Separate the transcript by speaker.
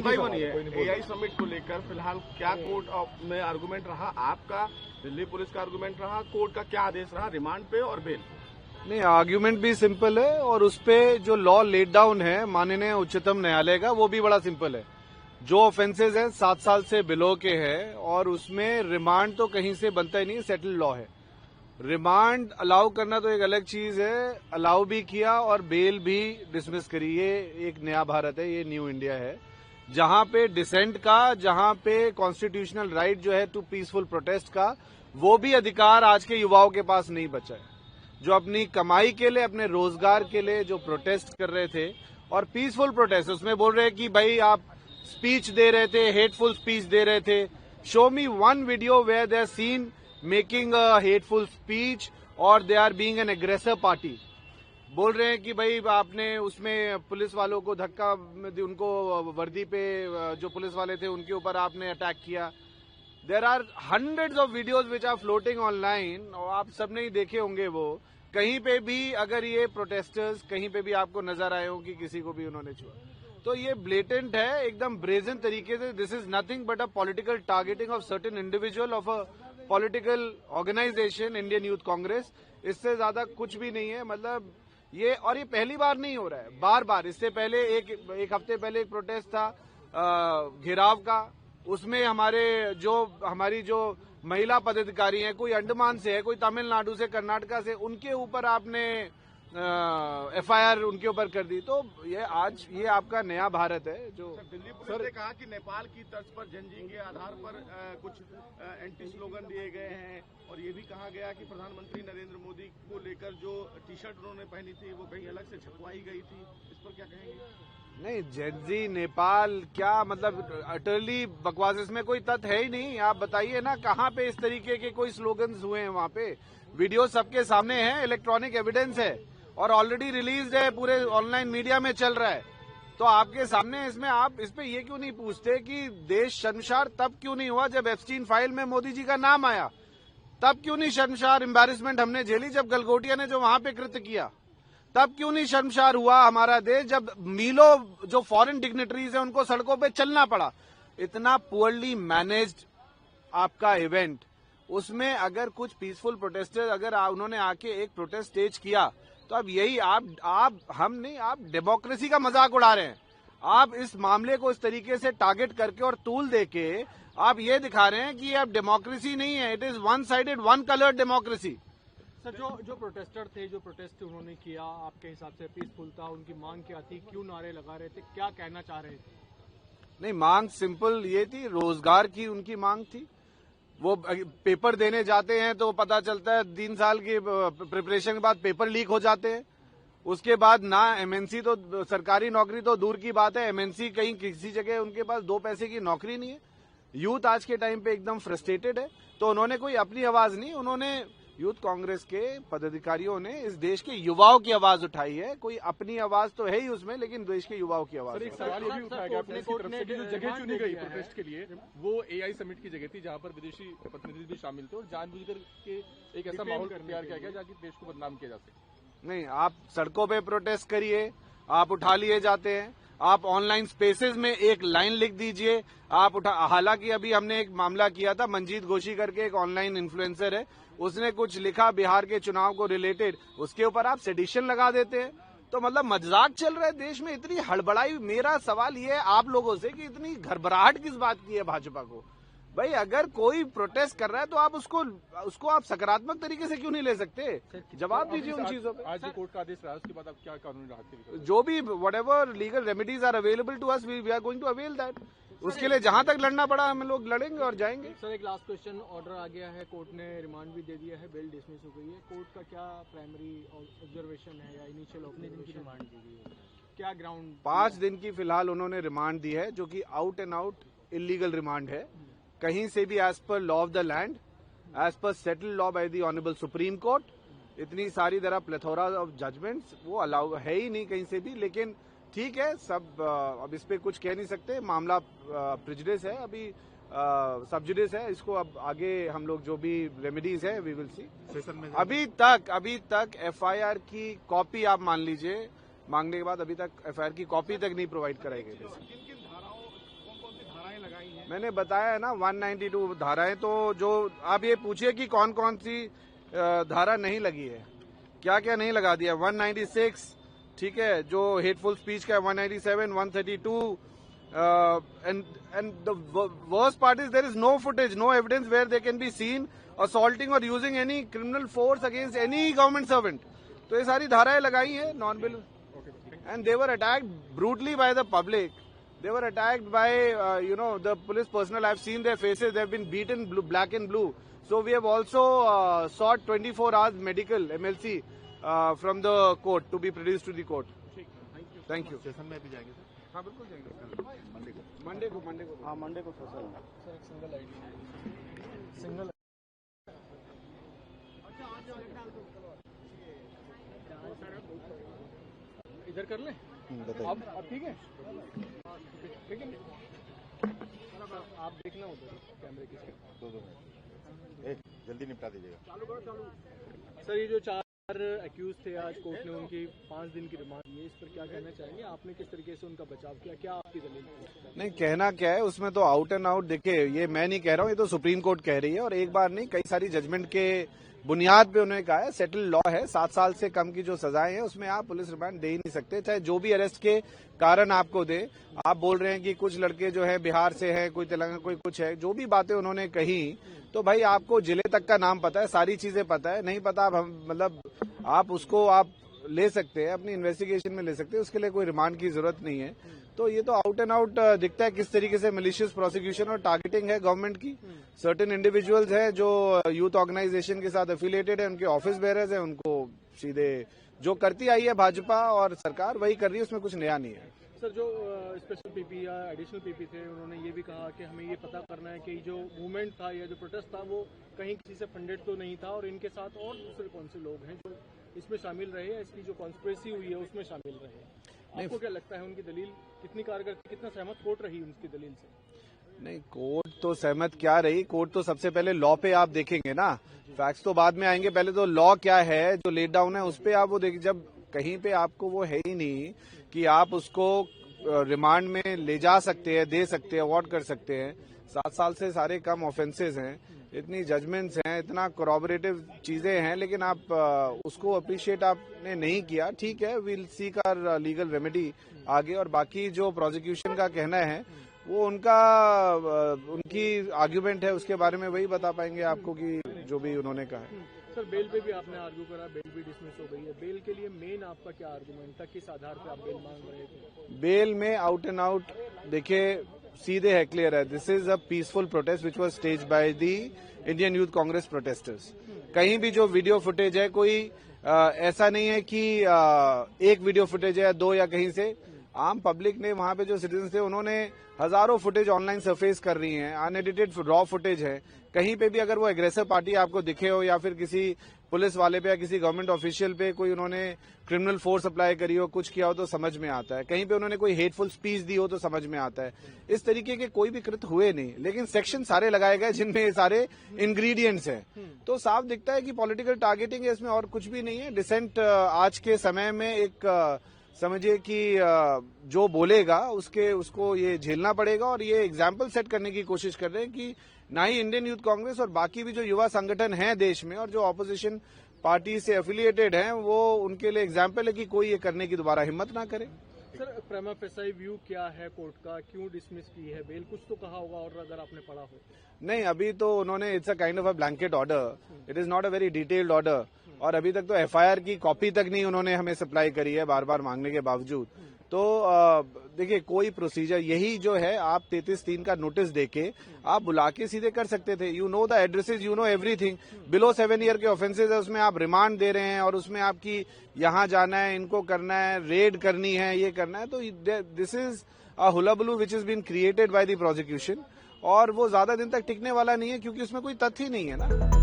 Speaker 1: भाई बनिए AI summit को लेकर फिलहाल क्या कोर्ट में आर्गुमेंट रहा आपका, दिल्ली पुलिस का आर्गुमेंट रहा, कोर्ट का क्या आदेश रहा रिमांड पे और बेल?
Speaker 2: नहीं, आर्ग्यूमेंट भी सिंपल है और उसपे जो लॉ लेट डाउन है माननीय उच्चतम न्यायालय का वो भी बड़ा सिंपल है। जो ऑफेंसेज हैं 7 साल से बिलो के हैं और उसमें रिमांड तो कहीं से बनता ही नहीं, सेटल्ड लॉ है। रिमांड अलाउ करना तो एक अलग चीज है, अलाउ भी किया और बेल भी डिसमिस करी। ये एक नया भारत है, ये न्यू इंडिया है, जहां पे डिसेंट का, जहां पे कॉन्स्टिट्यूशनल राइट जो है टू पीसफुल प्रोटेस्ट का, वो भी अधिकार आज के युवाओं के पास नहीं बचा है। जो अपनी कमाई के लिए, अपने रोजगार के लिए जो प्रोटेस्ट कर रहे थे और पीसफुल प्रोटेस्ट, उसमें बोल रहे हैं कि भाई आप स्पीच दे रहे थे, हेटफुल स्पीच दे रहे थे, show me one video where they are seen making a hateful speech और they are being an aggressive party. बोल रहे हैं कि भाई आपने उसमें पुलिस वालों को धक्का, उनको वर्दी पे जो पुलिस वाले थे उनके ऊपर आपने अटैक किया। There are hundreds of videos which are floating online और आप सबने ही देखे होंगे। वो कहीं पे भी अगर ये प्रोटेस्टर्स कहीं पे भी आपको नजर आए हो कि किसी को भी उन्होंने छुआ, तो ये ब्लेटेंट है, एकदम ब्रेजन तरीके से। This is nothing but a political targeting of certain individual of a political organisation, Indian Youth Congress. इससे ज्यादा कुछ भी नहीं है। मतलब ये, और ये पहली बार नहीं हो रहा है, बार बार। इससे पहले एक हफ्ते पहले एक प्रोटेस्ट था घेराव का, उसमें हमारी जो महिला पदाधिकारी हैं, कोई अंडमान से है, कोई तमिलनाडु से, कर्नाटका से, उनके ऊपर आपने एफआईआर उनके ऊपर कर दी। तो ये आपका नया भारत है। जो
Speaker 1: दिल्ली पुलिस ने कहा कि नेपाल की तर्ज पर जनजी के आधार पर कुछ एंटी स्लोगन दिए गए हैं और ये भी कहा गया कि प्रधानमंत्री नरेंद्र मोदी को लेकर जो टी शर्ट उन्होंने पहनी थी वो कहीं अलग से छपवाई गई थी। इस पर क्या कहेंगे?
Speaker 2: नहीं, जेनजी नेपाल क्या, मतलब अटरली बकवास, इसमें कोई तथ्य है ही नहीं। आप बताइए ना कहाँ पे इस तरीके के कोई स्लोगन्स हुए हैं। वहाँ पे वीडियो सबके सामने है, इलेक्ट्रॉनिक एविडेंस है और ऑलरेडी रिलीज है, पूरे ऑनलाइन मीडिया में चल रहा है। तो आपके सामने इसमें आप इस पे ये क्यों नहीं पूछते कि देश शर्मसार तब क्यों नहीं हुआ जब एप्स्टीन फाइल में मोदी जी का नाम आया? तब क्यों नहीं शर्मसार, एम्बैरेसमेंट हमने झेली जब गलगोटिया ने जो वहां पे कृत्य किया? तब क्यों नहीं शर्मसार हुआ हमारा देश जब मीलों जो फॉरेन डिग्नेटरीज है उनको सड़कों पे चलना पड़ा? इतना पुअरली मैनेज्ड आपका इवेंट, उसमें अगर कुछ पीसफुल प्रोटेस्टर्स अगर उन्होंने आके एक प्रोटेस्ट स्टेज किया तो अब यही आप डेमोक्रेसी का मजाक उड़ा रहे हैं। आप इस मामले को इस तरीके से टारगेट करके और तूल देके आप ये दिखा रहे हैं कि अब डेमोक्रेसी नहीं है, it is one sided, one coloured democracy.
Speaker 3: Sir, जो प्रोटेस्टर थे, जो प्रोटेस्ट उन्होंने किया, आपके हिसाब से पीसफुल था? उनकी मांग क्या थी? क्यों नारे लगा रहे थे? क्या कहना चाह रहे थे?
Speaker 2: नहीं, मांग सिंपल ये थी, रोजगार की उनकी मांग थी। वो पेपर देने जाते हैं तो पता चलता है 3 साल की प्रिपरेशन के बाद पेपर लीक हो जाते हैं। उसके बाद ना एमएनसी, तो सरकारी नौकरी तो दूर की बात है, एमएनसी कहीं किसी जगह उनके पास 2 पैसे की नौकरी नहीं है। यूथ आज के टाइम पे एकदम फ्रस्ट्रेटेड है। तो उन्होंने कोई अपनी आवाज नहीं, उन्होंने यूथ कांग्रेस के पदाधिकारियों ने इस देश के युवाओं की आवाज उठाई है। कोई अपनी आवाज तो है ही उसमें, लेकिन देश के युवाओं की आवाज।
Speaker 4: एक सवाल ये भी उठाया गया पुलिस की तरफ से कि जो जगह चुनी गई प्रोटेस्ट के लिए वो एआई समिट की जगह थी, जहां पर विदेशी प्रतिनिधि भी शामिल थे और जानबूझकर के एक ऐसा माहौल तैयार किया गया जहाँ देश को बदनाम किया जा सके।
Speaker 2: नहीं, आप सड़कों पे प्रोटेस्ट करिए, आप उठा लिए जाते हैं। आप ऑनलाइन स्पेसेस में एक लाइन लिख दीजिए, आप उठा। हालांकि अभी हमने एक मामला किया था, मंजीत घोषी करके एक ऑनलाइन इन्फ्लुएंसर है, उसने कुछ लिखा बिहार के चुनाव को रिलेटेड, उसके ऊपर आप सेडिशन लगा देते हैं। तो मतलब मजाक चल रहा है देश में, इतनी हड़बड़ाई। मेरा सवाल ये है आप लोगों से कि इतनी घबराहट किस बात की है भाजपा को? भाई अगर कोई प्रोटेस्ट कर रहा है तो आप उसको आप सकारात्मक तरीके से क्यों नहीं ले सकते? जवाब दीजिए उन चीजों पे।
Speaker 4: आज जो कोर्ट का आदेश रहा है उसके बाद आप क्या कानूनी राहत?
Speaker 2: जो भी whatever legal remedies are available to us, we are going to avail that. उसके लिए जहां तक लड़ना पड़ा हम लोग लड़ेंगे और जाएंगे।
Speaker 3: सर, एक लास्ट क्वेश्चन, ऑर्डर आ गया है, कोर्ट ने रिमांड भी दे दिया है, बेल डिसमिस हो गई है। कोर्ट का क्या प्राइमरी ऑब्जर्वेशन है या इनिशियल ऑब्जर्वेशन की रिमांड दी गई है? क्या ग्राउंड?
Speaker 2: 5 दिन की फिलहाल उन्होंने रिमांड दी है, जो कि out and out illegal remand है। कहीं से भी as per law of the land, as per settled law by the honourable Supreme Court, इतनी सारी तरह प्लेथोरा ऑफ जजमेंट्स वो अलाउ है ही नहीं कहीं से भी। लेकिन ठीक है, सब अब इस पे कुछ कह नहीं सकते, मामला प्रेजुडिस है, अभी सब्जुडिस है। इसको अब आगे हम लोग जो भी रेमेडीज है वी विल सी। अभी तक एफआईआर की कॉपी आप मान लीजिए, मांगने के बाद अभी तक एफआईआर की कॉपी तक नहीं प्रोवाइड कराई गई।
Speaker 1: किन किन धाराओं
Speaker 2: मैंने बताया है ना 192 धाराएं, तो जो आप ये पूछिए कि कौन कौन सी धारा नहीं लगी है, क्या क्या नहीं लगा दिया। 196 ठीक है, जो हेटफुल स्पीच का है, 197, 132 and the worst part is there is no footage, no evidence where they can be seen assaulting or using any criminal force against any government servant. तो ये सारी धाराएं लगाई हैं non bill, and they were attacked brutally by the public. They were attacked by the police personnel. I've seen their faces. They've been beaten black and blue. So we have also sought 24 hours medical MLC from the court to be produced to the court. Thank you.
Speaker 1: Session में भी जाएंगे sir?
Speaker 2: हाँ बिल्कुल जाएंगे
Speaker 1: Monday को।
Speaker 3: हाँ Monday को sir एक सिंगल आईडी सिंगल इधर कर ले अब ठीक है, लेकिन आप देखना उधर कैमरे की
Speaker 1: दो जल्दी निपटा दीजिएगा।
Speaker 3: सर ये जो 4 एक्यूज थे, आज कोर्ट ने उनकी 5 दिन की रिमांड दी है, इस पर क्या कहना चाहेंगे? आपने किस तरीके से उनका बचाव किया, क्या आपकी दलील थी?
Speaker 2: नहीं, कहना क्या है उसमें, तो आउट एंड आउट देखिए, ये मैं नहीं कह रहा हूँ, ये तो सुप्रीम कोर्ट कह रही है, और एक बार नहीं कई सारी जजमेंट के बुनियाद पे उन्होंने कहा है। सेटल लॉ है, 7 साल से कम की जो सजाएं हैं उसमें आप पुलिस रिमांड दे ही नहीं सकते, चाहे जो भी अरेस्ट के कारण आपको दे। आप बोल रहे हैं कि कुछ लड़के जो है बिहार से है, कोई तेलंगाना, कोई कुछ है, जो भी बातें उन्होंने कही, तो भाई आपको जिले तक का नाम पता है, सारी चीजें पता है, नहीं पता आप मतलब आप उसको आप ले सकते हैं, अपनी इन्वेस्टिगेशन में ले सकते हैं, उसके लिए कोई रिमांड की जरूरत नहीं है। तो ये तो आउट एंड आउट दिखता है किस तरीके से मलिशियस प्रोसिक्यूशन और टारगेटिंग है गवर्नमेंट की। सर्टेन इंडिविजुअल्स हैं जो यूथ ऑर्गेनाइजेशन के साथ एफिलिएटेड है, उनके ऑफिस बेयरर्स हैं, उनको सीधे जो करती आई है भाजपा और सरकार वही कर रही है, उसमें कुछ नया नहीं है।
Speaker 3: सर जो स्पेशल पीपी या एडिशनल पीपी थे, उन्होंने ये भी कहा कि हमें ये पता करना है कि जो मूवमेंट था या जो प्रोटेस्ट था वो कहीं किसी से फंडेड तो नहीं था, और इनके साथ और दूसरे कौन से लोग हैं जो इसमें शामिल रहे हैं, इसकी जो कॉन्स्पिरेसी हुई है उसमें शामिल रहे। आपको क्या लगता है उनकी दलील कितनी कारगर थी, कितना सहमत कोर्ट रही उनकी दलील से?
Speaker 2: नहीं, कोर्ट तो सहमत क्या रही, कोर्ट तो सबसे पहले लॉ पे आप देखेंगे ना, फैक्ट्स तो बाद में आएंगे, पहले तो लॉ क्या है जो लेट डाउन है उस पे आप वो देखिए। जब कहीं पे आपको वो है ही नहीं कि आप उसको रिमांड में ले जा सकते हैं, दे सकते हैं, अवॉर्ड कर सकते हैं, 7 साल से सारे कम ऑफेंसेस हैं, इतनी जजमेंट्स हैं, इतना कोरॉबरेटिव चीजें हैं, लेकिन आप उसको अप्रिशिएट आपने नहीं किया। ठीक है, will seek our legal remedy आगे, और बाकी जो प्रोसिक्यूशन का कहना है वो उनकी आर्ग्यूमेंट है, उसके बारे में वही बता पाएंगे आपको कि जो भी उन्होंने कहा है।
Speaker 3: सर बेल पे भी आपने आर्ग्यू करा, बेल भी डिसमिस हो गई है, बेल के लिए मेन आपका क्या आर्गुमेंट था, किस आधार पे आप बेल मांग रहे थे?
Speaker 2: बेल में आउट एंड आउट देखिए सीधे है, क्लियर है, this is a peaceful protest which was stage by the Indian Youth Congress protesters. कहीं भी जो वीडियो फुटेज है, कोई ऐसा नहीं है कि एक वीडियो फुटेज है या 2 या कहीं से, आम पब्लिक ने, वहां पे जो सिटीजन थे उन्होंने हजारों फुटेज ऑनलाइन सरफेस कर रही हैं, अनएडिटेड रॉ फुटेज है। कहीं पे भी अगर वो एग्रेसिव पार्टी आपको दिखे हो, या फिर किसी पुलिस वाले पे या किसी गवर्नमेंट ऑफिशियल पे कोई उन्होंने क्रिमिनल फोर्स अप्लाई करी हो, कुछ किया हो, तो समझ में आता है। कहीं पे उन्होंने कोई हेटफुल स्पीच दी हो तो समझ में आता है। इस तरीके के कोई भी कृत्य हुए नहीं, लेकिन सेक्शन सारे लगाए गए जिनमें ये सारे इंग्रेडिएंट्स हैं, तो साफ दिखता है कि पॉलिटिकल टारगेटिंग है इसमें, और कुछ भी नहीं है। डिसेंट आज के समय में एक समझिए कि जो बोलेगा उसको ये झेलना पड़ेगा, और ये एग्जाम्पल सेट करने की कोशिश कर रहे हैं कि ना ही इंडियन यूथ कांग्रेस और बाकी भी जो युवा संगठन हैं देश में और जो ऑपोजिशन पार्टी से एफिलिएटेड हैं, वो उनके लिए एग्जाम्पल है कि कोई ये करने की दोबारा हिम्मत ना करे।
Speaker 3: सर प्रेमा फेसाई व्यू क्या है कोर्ट का, क्यों डिसमिस की है बेल, कुछ तो कहा होगा, और अगर आपने पढ़ा हो?
Speaker 2: नहीं, अभी तो उन्होंने, it's a kind of a blanket order, it is not a very detailed order, और अभी तक तो एफआईआर की कॉपी तक नहीं उन्होंने हमें सप्लाई करी है, बार बार मांगने के बावजूद। तो देखिए कोई प्रोसीजर यही जो है, आप 33(3) का नोटिस देके आप बुला के सीधे कर सकते थे। You know the addresses, you know everything. Below 7 year के ऑफेंसेज है, उसमें आप रिमांड दे रहे हैं, और उसमें आपकी यहाँ जाना है, इनको करना है, रेड करनी है, ये करना है, तो this is a hullabaloo which is been created by the prosecution, और वो ज्यादा दिन तक टिकने वाला नहीं है, क्योंकि उसमें कोई तथ्य ही नहीं है ना।